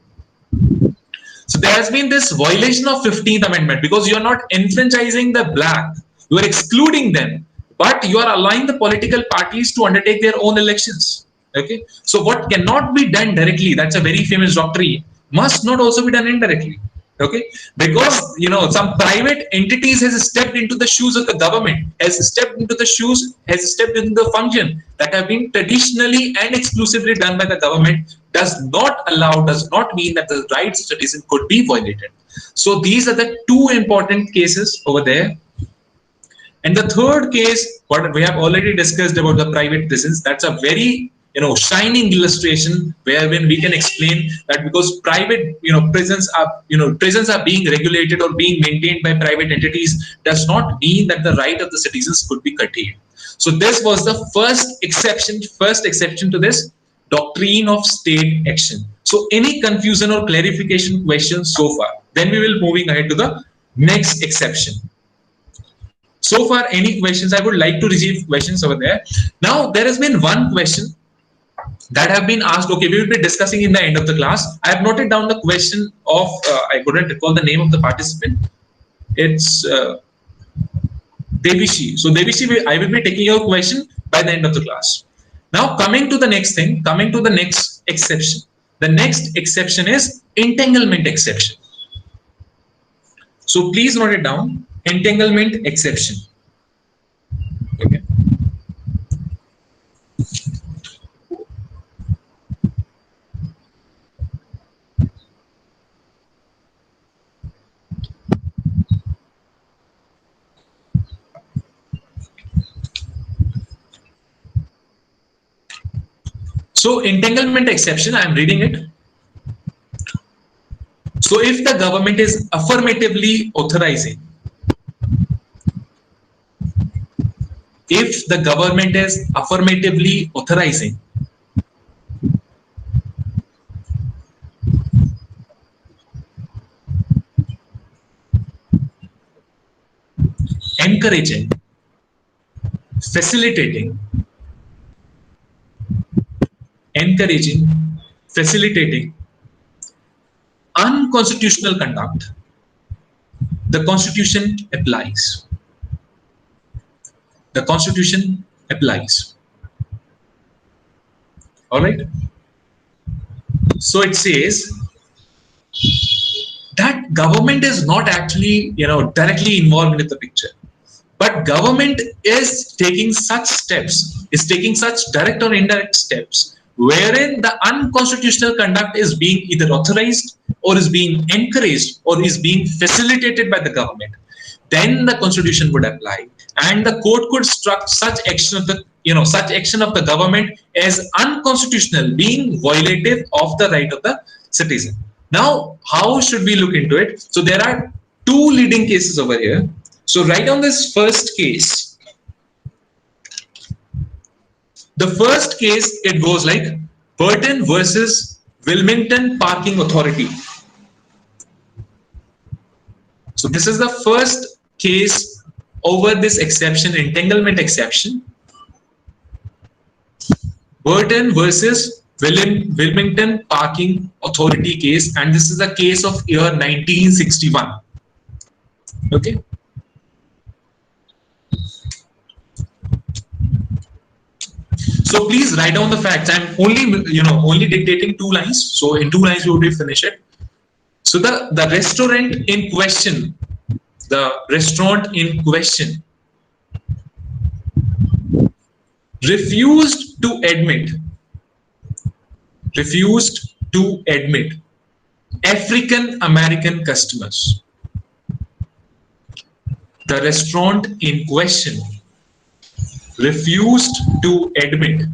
Speaker 1: So there has been this violation of 15th Amendment because you are not enfranchising the black, you are excluding them, but you are allowing the political parties to undertake their own elections. Okay, so what cannot be done directly, that's a very famous doctrine, must not also be done indirectly. Okay, because some private entities has stepped into the shoes of the government, has stepped into the function that have been traditionally and exclusively done by the government, does not mean that the rights of citizens could be violated. So these are the two important cases over there. And the third case, what we have already discussed about the private prisons, that's a very shining illustration wherein we can explain that because private prisons are being regulated or being maintained by private entities does not mean that the right of the citizens could be curtailed. So this was the first exception to this doctrine of state action. So any confusion or clarification questions so far? Then we will moving ahead to the next exception. So far, any questions? I would like to receive questions over there. Now, there has been one question that have been asked. Okay, we will be discussing in the end of the class. I have noted down the question of, I couldn't recall the name of the participant. It's Devishi. So Devishi, I will be taking your question by the end of the class. Now coming to the next thing, coming to the next exception. The next exception is entanglement exception. So please note it down. Entanglement exception. Okay. So entanglement exception, I am reading it. So if the government is affirmatively authorizing, if the government is affirmatively authorizing encouraging, facilitating, encouraging, facilitating unconstitutional conduct, the Constitution applies. The Constitution applies. All right. So it says that government is not actually, directly involved in the picture, but government is taking such steps, is taking such direct or indirect steps, wherein the unconstitutional conduct is being either authorized or is being encouraged or is being facilitated by the government. Then the Constitution would apply, and the court could struck such action of the such action of the government as unconstitutional, being violative of the right of the citizen. Now, how should we look into it? So there are two leading cases over here. So write down this first case. The first case, it goes like Burton versus Wilmington Parking Authority. So this is the first case over this exception, entanglement exception. Burton versus Wilmington Parking Authority case, and this is a case of year 1961. Okay. So please write down the facts. I'm only dictating 2 lines. So in 2 lines we will finish it. So the restaurant in question, refused to admit African American customers. The restaurant in question refused to admit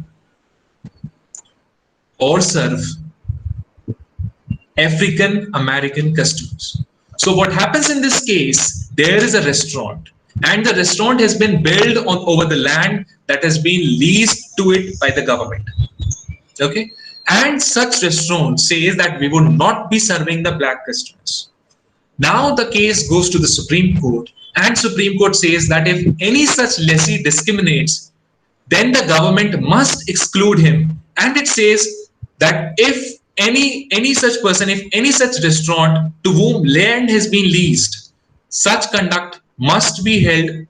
Speaker 1: or serve African American customers. So what happens in this case, there is a restaurant, and the restaurant has been built on over the land that has been leased to it by the government. Okay, and such restaurant says that we would not be serving the black customers. Now the case goes to the Supreme Court, and Supreme Court says that if any such lessee discriminates, then the government must exclude him. And it says that if any such person, if any such restaurant to whom land has been leased, such conduct must be held.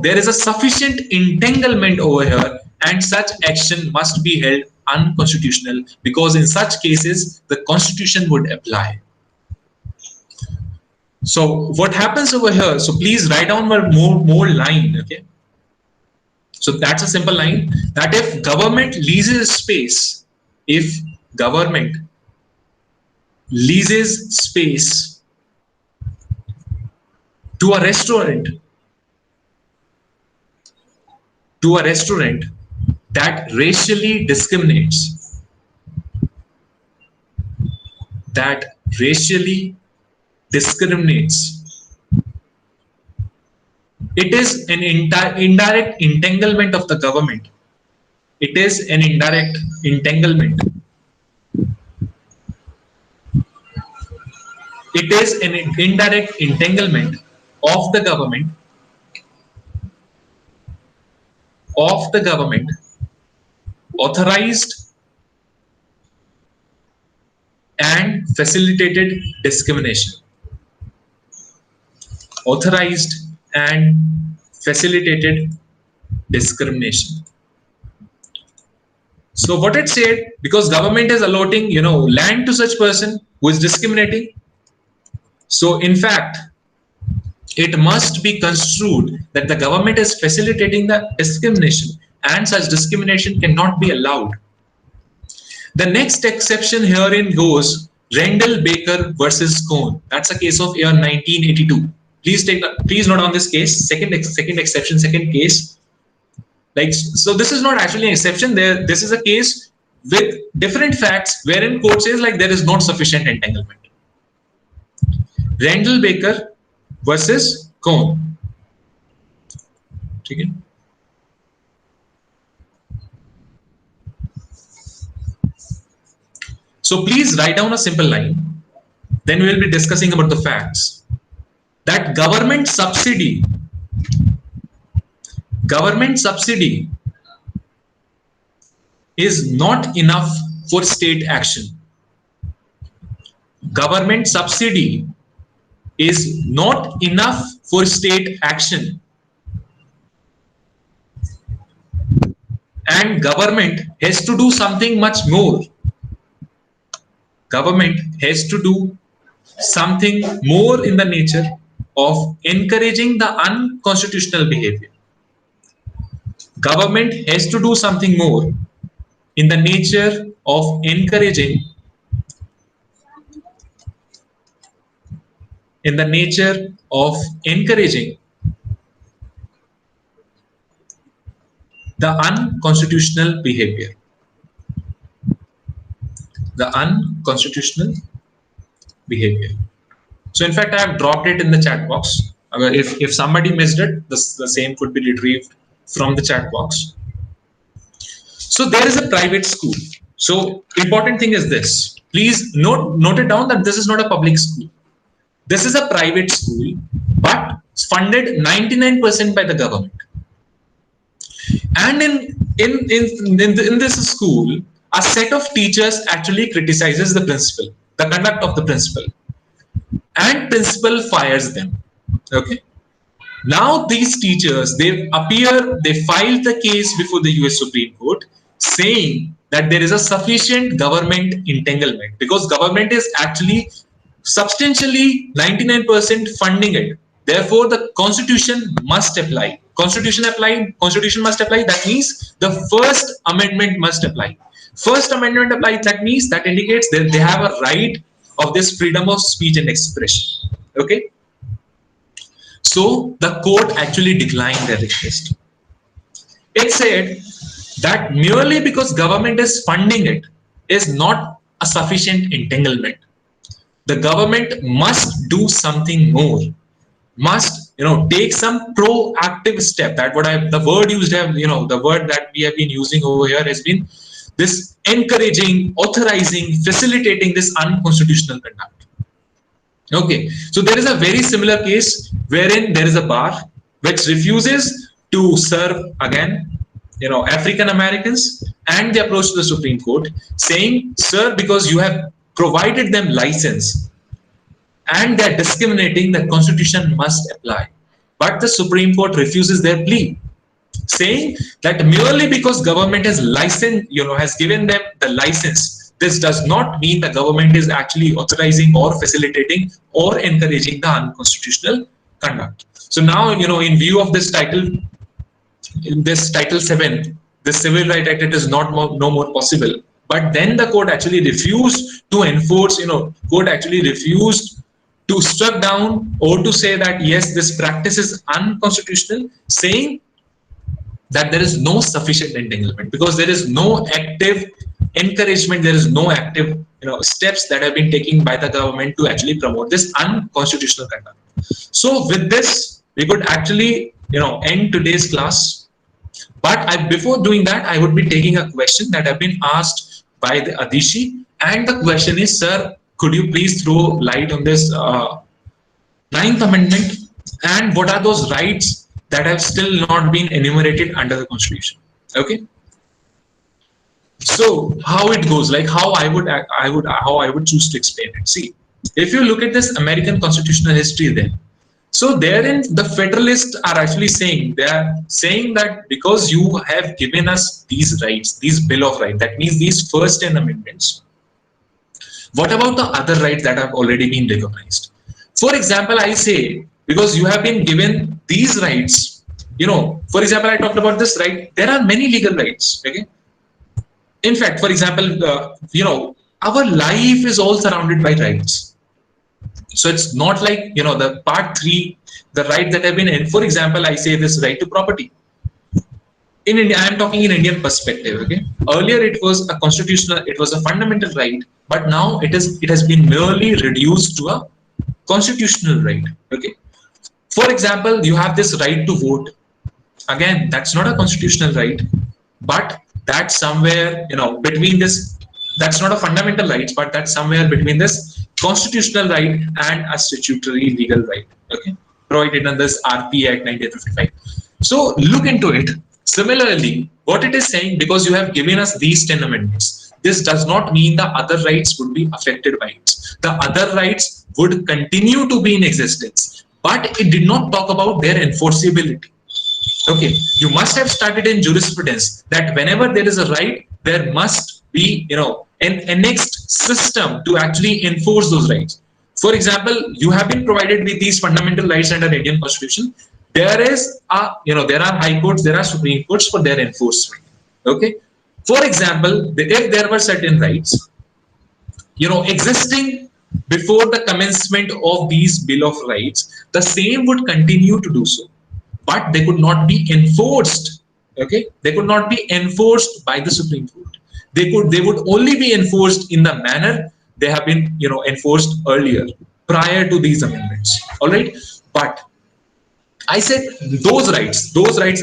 Speaker 1: There is a sufficient entanglement over here, and such action must be held unconstitutional, because in such cases the Constitution would apply. So what happens over here? So please write down more line. Okay. So that's a simple line, that if government leases space, to a restaurant, that racially discriminates, it is an indirect entanglement of the government. It is an indirect entanglement. It is an indirect entanglement of the government, authorized and facilitated discrimination. Authorized and facilitated discrimination. So what it said, because government is allotting, land to such person who is discriminating. So in fact, it must be construed that the government is facilitating the discrimination and such discrimination cannot be allowed. The next exception herein goes Rendell Baker versus Cohn. That's a case of year 1982. Please note on this case, second exception, second case. So this is not actually an exception. This is a case with different facts wherein court says there is not sufficient entanglement. Rendell Baker versus Cohn. Okay. So please write down a simple line. Then we will be discussing about the facts. That government subsidy is not enough for state action. Government subsidy is not enough for state action. And government has to do something much more. Government has to do something more in the nature of encouraging the unconstitutional behavior. Government has to do something more in the nature of encouraging the unconstitutional behavior. So in fact, I have dropped it in the chat box. If somebody missed it, the same could be retrieved from the chat box. So there is a private school. So important thing is this. Please note it down that this is not a public school. This is a private school, but funded 99% by the government. And in this school, a set of teachers actually criticizes the principal, the conduct of the principal, and principal fires them. Okay. Now these teachers, they filed the case before the US Supreme Court saying that there is a sufficient government entanglement because government is actually substantially 99% funding it. Therefore, the Constitution must apply. Constitution must apply. That means the First Amendment must apply. First Amendment apply. That means that indicates that they have a right of this freedom of speech and expression. Okay. So the court actually declined their request. It said that merely because government is funding it is not a sufficient entanglement. The government must do something more. Must take some proactive step. The word that we have been using over here has been this encouraging, authorizing, facilitating this unconstitutional conduct. Okay, so there is a very similar case wherein there is a bar which refuses to serve again, African Americans, and they approach the Supreme Court saying, "Sir, because you have provided them license and they're discriminating, the Constitution must apply." But the Supreme Court refuses their plea, saying that merely because government has has given them the license, this does not mean the government is actually authorizing or facilitating or encouraging the unconstitutional conduct. So now, in view of this title, in this Title 7, the Civil Rights Act, it is no more possible. But then the court actually refused to enforce, court actually refused to struck down or to say that yes, this practice is unconstitutional, saying that there is no sufficient entanglement because there is no active encouragement, there is no active steps that have been taken by the government to actually promote this unconstitutional conduct. So with this, we could actually end today's class. But before doing that, I would be taking a question that have been asked by the Adishi, and the question is, sir, could you please throw light on this 9th Amendment and what are those rights that have still not been enumerated under the Constitution? Okay. So how it goes, like how I would choose to explain it. See, if you look at this American constitutional history, then So therein the Federalists are actually saying, they are saying that because you have given us these rights, these Bill of Rights, that means these first 10 amendments, what about the other rights that have already been recognized? For example, I say, because you have been given these rights, for example, I talked about this right, there are many legal rights, okay? In fact, for example, our life is all surrounded by rights. So it's not like, the part three, the right that have been in, for example, I say this right to property. In India, I am talking in Indian perspective. Okay, earlier it was a constitutional, it was a fundamental right, but now it has been merely reduced to a constitutional right. Okay, for example, you have this right to vote. Again, that's not a constitutional right, but that's somewhere between this. That's not a fundamental right, but that's somewhere between this constitutional right and a statutory legal right. Okay, provided in this RP Act 1955. So look into it. Similarly, what it is saying, because you have given us these 10 amendments, this does not mean the other rights would be affected by it. The other rights would continue to be in existence, but it did not talk about their enforceability. Okay, you must have started in jurisprudence that whenever there is a right, there must be, an annexed system to actually enforce those rights. For example, you have been provided with these fundamental rights under Indian Constitution. There is there are high courts, there are supreme courts for their enforcement. Okay, for example, if there were certain rights, existing before the commencement of these Bill of Rights, the same would continue to do so, but they could not be enforced. Okay, they could not be enforced by the Supreme Court. They would only be enforced in the manner they have been enforced earlier, prior to these amendments. All right, but I said those rights, those rights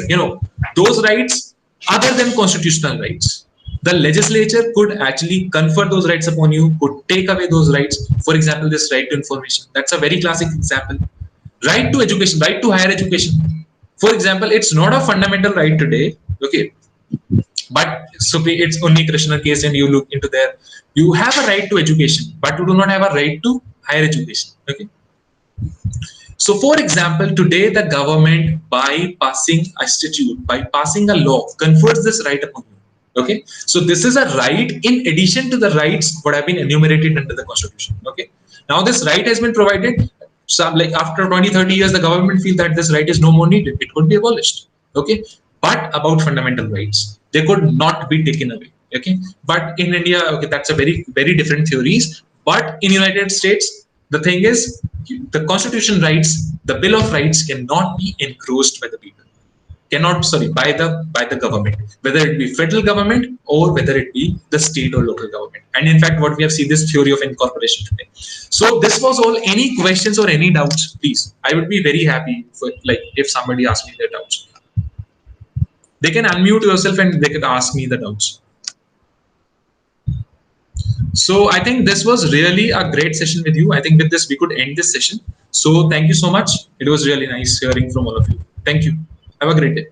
Speaker 1: other than constitutional rights. The legislature could actually confer those rights upon you, could take away those rights. For example, this right to information. That's a very classic example. Right to education, right to higher education. For example, it's not a fundamental right today. Okay, but so it's only Krishna case, and you look into there. You have a right to education, but you do not have a right to higher education. Okay. So, for example, today the government, by passing a statute, by passing a law, confers this right upon you. Okay, so this is a right in addition to the rights that have been enumerated under the Constitution. Okay, now this right has been provided. Some, like after 20, 30 years, the government feel that this right is no more needed. It could be abolished. Okay, but about fundamental rights, they could not be taken away. Okay, but in India, okay, that's a very, very different theories. But in United States, the thing is, the Constitution rights, the Bill of Rights cannot be encroached by the people. Cannot, sorry, by the government, whether it be federal government or whether it be the state or local government. And in fact, what we have seen, this theory of incorporation today. So this was all. Any questions or any doubts, please? I would be very happy for, like, if somebody asks me their doubts. They can unmute yourself and they can ask me the doubts. So I think this was really a great session with you. I think with this we could end this session. So thank you so much. It was really nice hearing from all of you. Thank you. Have a great day.